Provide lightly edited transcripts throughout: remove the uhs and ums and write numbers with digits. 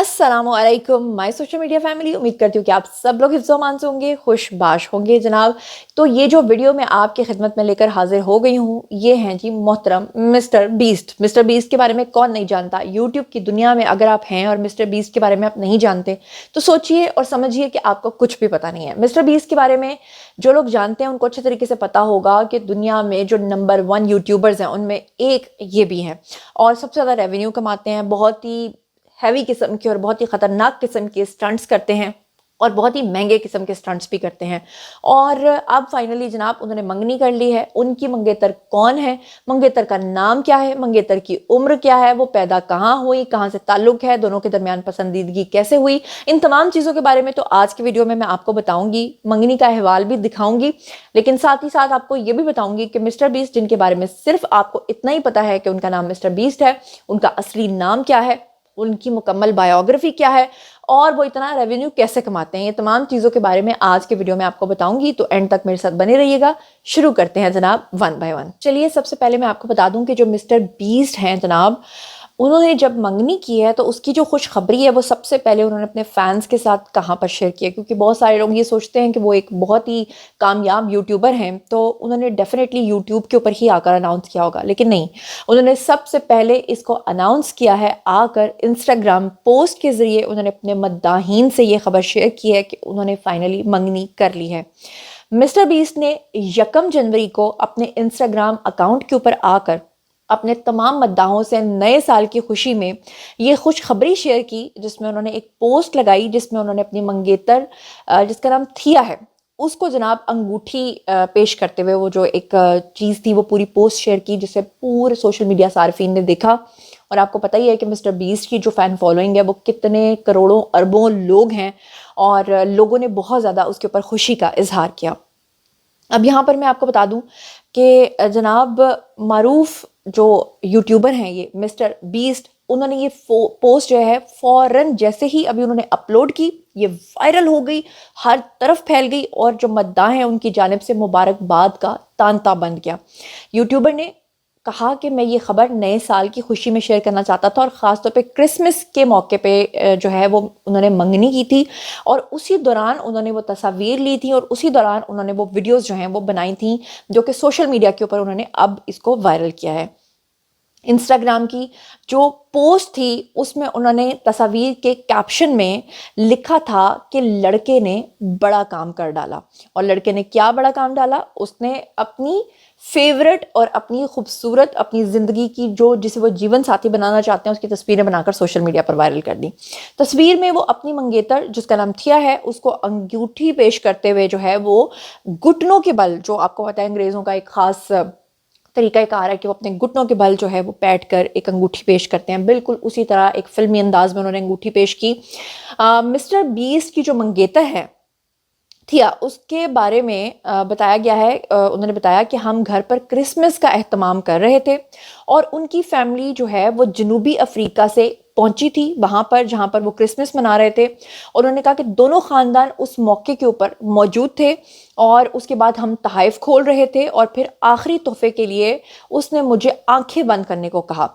अस्सलाम वालेकुम my social media family. उम्मीद करती हूँ कि आप सब लोग हिफ्ज़-ओ-अमान से होंगे, खुशबाश होंगे जनाब। तो ये जो वीडियो मैं आपकी खिदमत में लेकर हाजिर हो गई हूँ, ये हैं जी मोहतरम मिस्टर बीस्ट। मिस्टर बीस्ट के बारे में कौन नहीं जानता। यूट्यूब की दुनिया में अगर आप हैं और मिस्टर बीस्ट के बारे में आप नहीं जानते तो सोचिए और समझिए कि आपको कुछ भी पता नहीं है। मिस्टर बीस्ट के बारे में जो लोग जानते हैं उनको अच्छे तरीके से पता होगा कि दुनिया में जो नंबर 1 यूट्यूबर्स हैं उनमें एक ये भी हैं और सबसे ज़्यादा रेवेन्यू कमाते हैं। बहुत ही हैवी किस्म के और बहुत ही ख़तरनाक किस्म के स्टंट्स करते हैं और बहुत ही महंगे किस्म के स्टंट्स भी करते हैं। और अब फाइनली जनाब उन्होंने मंगनी कर ली है। उनकी मंगेतर कौन है, मंगेतर का नाम क्या है, मंगेतर की उम्र क्या है, वो पैदा कहाँ हुई, कहाँ से ताल्लुक़ है, दोनों के दरमियान पसंदीदगी कैसे हुई, इन तमाम चीज़ों के बारे में तो आज की वीडियो में मैं आपको बताऊंगी। मंगनी का अहवाल भी दिखाऊंगी, लेकिन साथ ही साथ आपको ये भी बताऊंगी कि मिस्टर बीस्ट जिनके बारे में सिर्फ आपको इतना ही पता है कि उनका नाम मिस्टर बीस्ट है, उनका असली नाम क्या है, उनकी मुकम्मल बायोग्राफी क्या है और वो इतना रेवेन्यू कैसे कमाते हैं, ये तमाम चीज़ों के बारे में आज के वीडियो में आपको बताऊंगी। तो एंड तक मेरे साथ बने रहिएगा। शुरू करते हैं जनाब वन बाय वन। चलिए सबसे पहले मैं आपको बता दूं कि जो मिस्टर बीस्ट हैं जनाब, उन्होंने जब मंगनी की है तो उसकी जो खुशखबरी है वो सबसे पहले उन्होंने अपने फैंस के साथ कहाँ पर शेयर किया, क्योंकि बहुत सारे लोग ये सोचते हैं कि वो एक बहुत ही कामयाब यूट्यूबर हैं तो उन्होंने डेफिनेटली यूट्यूब के ऊपर ही आकर अनाउंस किया होगा, लेकिन नहीं, उन्होंने सबसे पहले इसको अनाउंस किया है आकर इंस्टाग्राम पोस्ट के ज़रिए। उन्होंने अपने मद्दाहीन से ये खबर शेयर की है कि उन्होंने फाइनली मंगनी कर ली है। मिस्टर बीस्ट ने 1 जनवरी को अपने इंस्टाग्राम अकाउंट के ऊपर आकर अपने तमाम मद्दाहों से नए साल की खुशी में ये खुशखबरी शेयर की, जिसमें उन्होंने एक पोस्ट लगाई जिसमें उन्होंने अपनी मंगेतर जिसका नाम थिया है उसको जनाब अंगूठी पेश करते हुए वो जो एक चीज़ थी वो पूरी पोस्ट शेयर की, जिसे पूरे सोशल मीडिया सार्फिन ने देखा। और आपको पता ही है कि मिस्टर बीस्ट की जो फ़ैन फॉलोइंग है वो कितने करोड़ों अरबों लोग हैं और लोगों ने बहुत ज़्यादा उसके ऊपर खुशी का इजहार किया। अब यहाँ पर मैं आपको बता दूं कि जनाब मारूफ जो यूट्यूबर हैं ये मिस्टर बीस्ट, उन्होंने ये पोस्ट जो है फ़ौरन जैसे ही अभी उन्होंने अपलोड की ये वायरल हो गई, हर तरफ फैल गई और जो मद्दाह हैं उनकी जानिब से मुबारकबाद का तांता बन गया। यूट्यूबर ने कहा कि मैं ये ख़बर नए साल की खुशी में शेयर करना चाहता था और ख़ास तौर पे क्रिसमस के मौके पे जो है वो उन्होंने मंगनी की थी और उसी दौरान उन्होंने वो तस्वीर ली थी और उसी दौरान उन्होंने वो वीडियोस जो हैं वो बनाई थी, जो कि सोशल मीडिया के ऊपर उन्होंने अब इसको वायरल किया है। इंस्टाग्राम की जो पोस्ट थी उसमें उन्होंने तस्वीर के कैप्शन में लिखा था कि लड़के ने बड़ा काम कर डाला। और लड़के ने क्या बड़ा काम डाला, उसने अपनी फेवरेट और अपनी खूबसूरत अपनी ज़िंदगी की जो जिसे वो जीवन साथी बनाना चाहते हैं उसकी तस्वीरें बनाकर सोशल मीडिया पर वायरल कर दी। तस्वीर में वो अपनी मंगेतर जिसका नाम थिया है उसको अंगूठी पेश करते हुए जो है वो घुटनों के बल, जो आपको पता है अंग्रेज़ों का एक ख़ास तरीक़ाकार है कि वो अपने घुटनों के बल जो है वो बैठ कर एक अंगूठी पेश करते हैं, बिल्कुल उसी तरह एक फ़िल्मी अंदाज में उन्होंने अंगूठी पेश की। मिस्टर बीस्ट की जो मंगेतर है थिया, उसके बारे में बताया गया है, उन्होंने बताया कि हम घर पर क्रिसमस का एहतमाम कर रहे थे और उनकी फैमिली जो है वो जनूबी अफ्रीका से पहुंची थी वहाँ पर जहाँ पर वो क्रिसमस मना रहे थे। और उन्होंने कहा कि दोनों ख़ानदान उस मौके के ऊपर मौजूद थे और उसके बाद हम तहाइफ खोल रहे थे और फिर आखिरी तोहफे के लिए उसने मुझे आंखें बंद करने को कहा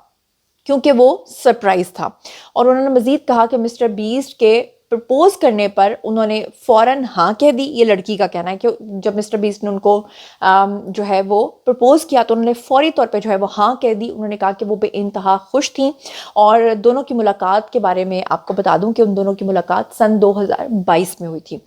क्योंकि वो सरप्राइज़ था। और उन्होंने मज़ीद कहा कि मिस्टर बीस्ट के प्रपोज करने पर उन्होंने फ़ौरन हाँ कह दी। ये लड़की का कहना है कि जब मिस्टर बीस्ट ने उनको जो है वो प्रपोज किया तो उन्होंने फ़ौरी तौर पे जो है वो हाँ कह दी। उन्होंने कहा कि वो बेइंतहा खुश थी। और दोनों की मुलाकात के बारे में आपको बता दूं कि उन दोनों की मुलाकात सन 2022 में हुई थी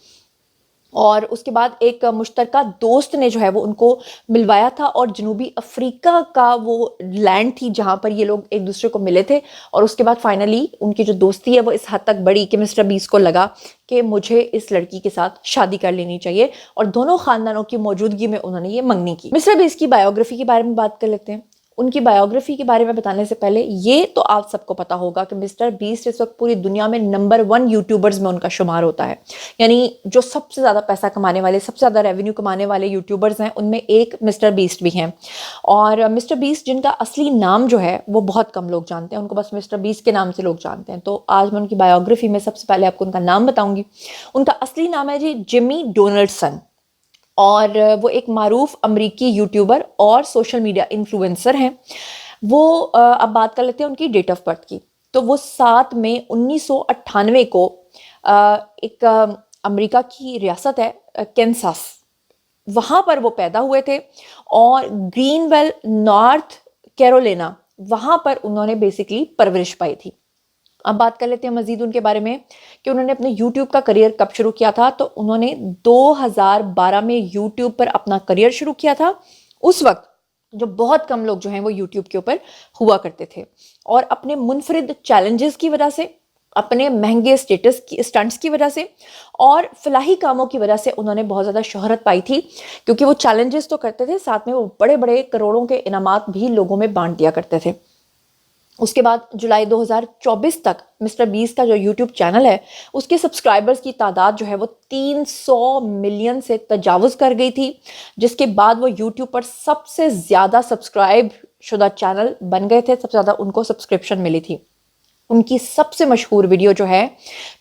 और उसके बाद एक मुश्तरका दोस्त ने जो है वो उनको मिलवाया था और जनूबी अफ्रीका का वो लैंड थी जहाँ पर ये लोग एक दूसरे को मिले थे। और उसके बाद फाइनली उनकी जो दोस्ती है वो इस हद तक बढ़ी कि मिस्टर बीस्ट को लगा कि मुझे इस लड़की के साथ शादी कर लेनी चाहिए और दोनों खानदानों की मौजूदगी में उन्होंने ये मंगनी की। मिस्टर बीस्ट की बायोग्राफी के बारे में बात कर लेते हैं। उनकी बायोग्राफी के बारे में बताने से पहले ये तो आप सबको पता होगा कि मिस्टर बीस्ट इस वक्त पूरी दुनिया में नंबर 1 यूट्यूबर्स में उनका शुमार होता है, यानी जो सबसे ज़्यादा पैसा कमाने वाले, सबसे ज़्यादा रेवेन्यू कमाने वाले यूट्यूबर्स हैं उनमें एक मिस्टर बीस्ट भी हैं। और मिस्टर बीस्ट जिनका असली नाम जो है वो बहुत कम लोग जानते हैं, उनको बस मिस्टर बीस्ट के नाम से लोग जानते हैं। तो आज मैं उनकी बायोग्राफी में सबसे पहले आपको उनका नाम बताऊँगी। उनका असली नाम है जी जिमी डोनाल्डसन और वो एक मारूफ अमरीकी यूट्यूबर और सोशल मीडिया इन्फ्लुएंसर हैं। वो अब बात कर लेते हैं उनकी डेट ऑफ बर्थ की। تو وہ 7 مئی 1998 کو ایک امریکہ کی ریاست ہے کینساس، وہاں پر وہ پیدا ہوئے تھے، اور گرین ویل نارتھ کیرولینا وہاں پر انہوں نے بیسکلی پرورش پائی تھی۔ اب بات کر لیتے ہیں مزید ان کے بارے میں کہ انہوں نے اپنے یوٹیوب کا کریئر کب شروع کیا تھا۔ تو انہوں نے 2012 میں یوٹیوب پر اپنا کریئر شروع کیا تھا۔ اس وقت جو بہت کم لوگ جو ہیں وہ یوٹیوب کے اوپر ہوا کرتے تھے، اور اپنے منفرد چیلنجز کی وجہ سے، اپنے مہنگے سٹنٹس کی وجہ سے اور فلاحی کاموں کی وجہ سے انہوں نے بہت زیادہ شہرت پائی تھی، کیونکہ وہ چیلنجز تو کرتے تھے، ساتھ میں وہ بڑے بڑے کروڑوں کے انعامات بھی لوگوں میں بانٹ دیا کرتے تھے۔ اس کے بعد جولائی 2024 تک مسٹر بیسٹ کا جو یوٹیوب چینل ہے اس کے سبسکرائبرز کی تعداد جو ہے وہ 300 ملین سے تجاوز کر گئی تھی، جس کے بعد وہ یوٹیوب پر سب سے زیادہ سبسکرائب شدہ چینل بن گئے تھے، سب سے زیادہ ان کو سبسکرپشن ملی تھی۔ ان کی سب سے مشہور ویڈیو جو ہے،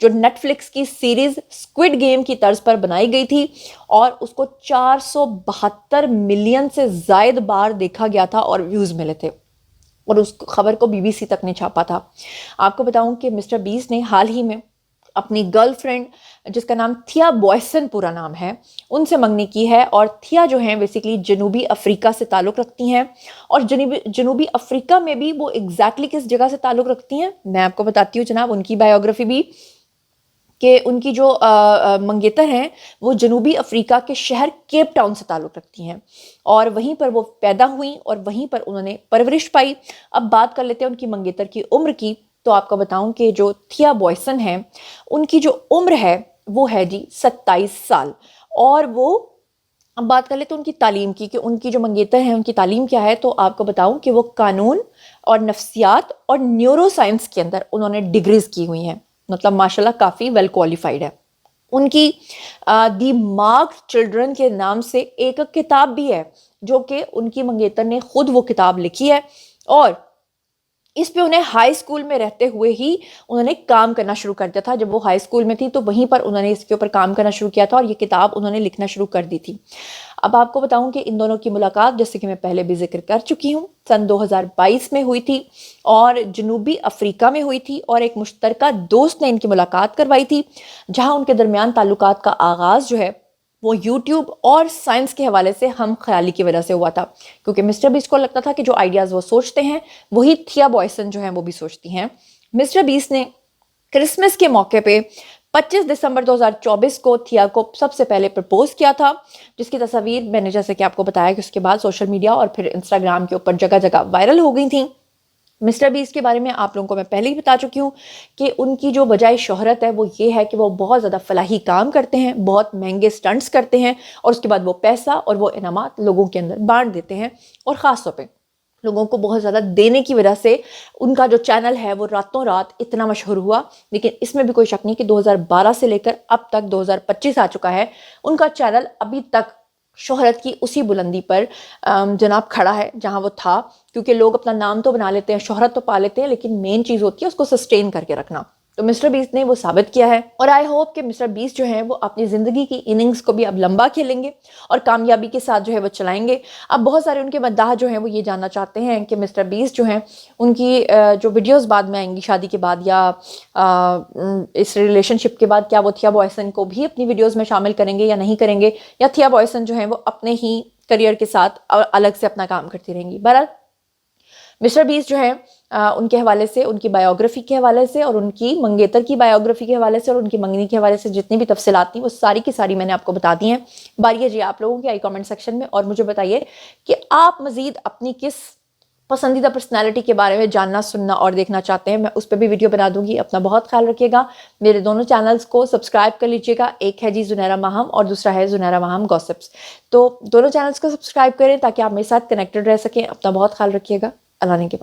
جو نیٹ فلکس کی سیریز اسکوڈ گیم کی طرز پر بنائی گئی تھی، اور اس کو 472 ملین سے زائد بار دیکھا گیا تھا اور ویوز ملے تھے، اور اس خبر کو BBC تک نے چھاپا تھا۔ آپ کو بتاؤں کہ مسٹر بیسٹ نے حال ہی میں اپنی گرل فرینڈ جس کا نام تھیا بوائسن پورا نام ہے، ان سے منگنی کی ہے، اور تھیا جو ہیں بیسیکلی جنوبی افریقہ سے تعلق رکھتی ہیں، اور جنوبی افریقہ میں بھی وہ ایگزیکٹلی کس جگہ سے تعلق رکھتی ہیں میں آپ کو بتاتی ہوں جناب، ان کی بایوگرافی بھی، کہ ان کی جو منگیتر ہیں وہ جنوبی افریقہ کے شہر کیپ ٹاؤن سے تعلق رکھتی ہیں، اور وہیں پر وہ پیدا ہوئیں اور وہیں پر انہوں نے پرورش پائی۔ اب بات کر لیتے ہیں ان کی منگیتر کی عمر کی، تو آپ کو بتاؤں کہ جو تھیا بوائسن ہیں ان کی جو عمر ہے وہ ہے جی 27 سال، اور وہ اب بات کر لیتے ہیں ان کی تعلیم کی، کہ ان کی جو منگیتر ہیں ان کی تعلیم کیا ہے، تو آپ کو بتاؤں کہ وہ قانون اور نفسیات اور نیورو سائنس کے اندر انہوں نے ڈگریز کی ہوئی ہیں، مطلب ماشاءاللہ کافی ویل کوالیفائڈ ہے۔ ان کی دی مارک چلڈرن کے نام سے ایک کتاب بھی ہے، جو کہ ان کی منگیتر نے خود وہ کتاب لکھی ہے، اور اس پہ انہیں ہائی اسکول میں رہتے ہوئے ہی انہوں نے کام کرنا شروع کر دیا تھا۔ جب وہ ہائی اسکول میں تھی تو وہیں پر انہوں نے اس کے اوپر کام کرنا شروع کیا تھا، اور یہ کتاب انہوں نے لکھنا شروع کر دی تھی۔ اب آپ کو بتاؤں کہ ان دونوں کی ملاقات، جیسے کہ میں پہلے بھی ذکر کر چکی ہوں، سن 2022 میں ہوئی تھی، اور جنوبی افریقہ میں ہوئی تھی، اور ایک مشترکہ دوست نے ان کی ملاقات کروائی تھی، جہاں ان کے درمیان تعلقات کا آغاز جو ہے وہ یوٹیوب اور سائنس کے حوالے سے ہم خیالی کی وجہ سے ہوا تھا، کیونکہ مسٹر بیسٹ کو لگتا تھا کہ جو آئیڈیاز وہ سوچتے ہیں وہی تھیا بوائسن جو ہیں وہ بھی سوچتی ہیں۔ مسٹر بیسٹ نے کرسمس کے موقع پہ 25 دسمبر 2024 کو تھیا کو سب سے پہلے پرپوز کیا تھا، جس کی تصاویر میں نے جیسے کہ آپ کو بتایا کہ اس کے بعد سوشل میڈیا اور پھر انسٹاگرام کے اوپر جگہ جگہ وائرل ہو گئی تھیں۔ مسٹر بیسٹ کے بارے میں آپ لوگوں کو میں پہلے ہی بتا چکی ہوں کہ ان کی جو بجائے شہرت ہے وہ یہ ہے کہ وہ بہت زیادہ فلاحی کام کرتے ہیں، بہت مہنگے سٹنٹس کرتے ہیں، اور اس کے بعد وہ پیسہ اور وہ انعامات لوگوں کے اندر بانٹ دیتے ہیں، اور خاص طور پہ لوگوں کو بہت زیادہ دینے کی وجہ سے ان کا جو چینل ہے وہ راتوں رات اتنا مشہور ہوا۔ لیکن اس میں بھی کوئی شک نہیں کہ 2012 سے لے کر اب تک 2025 آ چکا ہے، ان کا چینل ابھی تک شہرت کی اسی بلندی پر جناب کھڑا ہے جہاں وہ تھا، کیونکہ لوگ اپنا نام تو بنا لیتے ہیں، شہرت تو پا لیتے ہیں، لیکن مین چیز ہوتی ہے اس کو سسٹین کر کے رکھنا۔ تو مسٹر بیسٹ نے وہ ثابت کیا ہے، اور آئی ہوپ کہ مسٹر بیسٹ جو ہیں وہ اپنی زندگی کی اننگز کو بھی اب لمبا کھیلیں گے اور کامیابی کے ساتھ جو ہے وہ چلائیں گے۔ اب بہت سارے ان کے مداح جو ہیں وہ یہ جاننا چاہتے ہیں کہ مسٹر بیسٹ جو ہیں ان کی جو ویڈیوز بعد میں آئیں گی شادی کے بعد یا اس ریلیشن شپ کے بعد، کیا وہ تھیا بوائسن کو بھی اپنی ویڈیوز میں شامل کریں گے یا نہیں کریں گے، یا تھیا بوائسن جو ہیں وہ اپنے ہی کریئر کے ساتھ الگ سے اپنا کام کرتی رہیں گی۔ بہرحال مسٹر بیسٹ جو ہے ان کے حوالے سے، ان کی بایوگرافی کے حوالے سے، اور ان کی منگیتر کی بایوگرافی کے حوالے سے، اور ان کی منگنی کے حوالے سے جتنی بھی تفصیلات تھیں وہ ساری کی ساری میں نے آپ کو بتا دی ہیں۔ باری ہے جی آپ لوگوں کی آئی کامنٹ سیکشن میں، اور مجھے بتائیے کہ آپ مزید اپنی کس پسندیدہ پرسنالٹی کے بارے میں جاننا، سننا اور دیکھنا چاہتے ہیں، میں اس پہ بھی ویڈیو بنا دوں گی۔ اپنا بہت خیال رکھیے گا، میرے دونوں چینلز کو سبسکرائب کر لیجیے گا، ایک ہے جی زنیرہ ماہم اور دوسرا ہے زنیرہ ماہم گوسپس، تو دونوں چینلز کو سبسکرائب کریں تاکہ آپ میرے ساتھ کنیکٹڈ رہ سکیں۔ اپنا بہت خیال رکھیے گا، اللہ نے کے بعد۔